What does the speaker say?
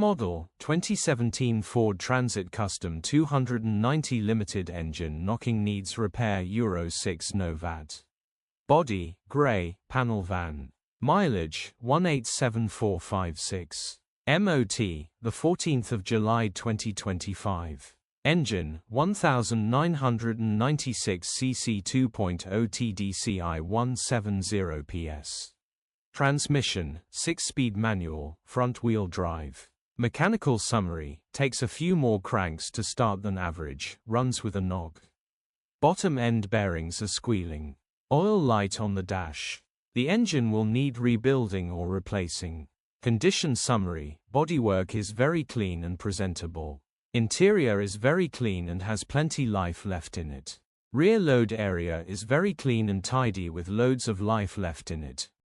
model, 2017 Ford Transit Custom 290 limited engine knocking needs repair Euro 6 No Vat. Body, grey, panel van. Mileage, 187456. MOT, the 14th of July 2025. Engine, 1996 cc 2.0 TDCI 170 PS. Transmission, 6-speed manual, front-wheel drive. Mechanical summary, takes a few more cranks to start than average, runs with a nog. Bottom end bearings are squealing. Oil light on the dash. The engine will need rebuilding or replacing. Condition summary, bodywork is very clean and presentable. Interior is very clean and has plenty life left in it. Rear load area is very clean and tidy with loads of life left in it.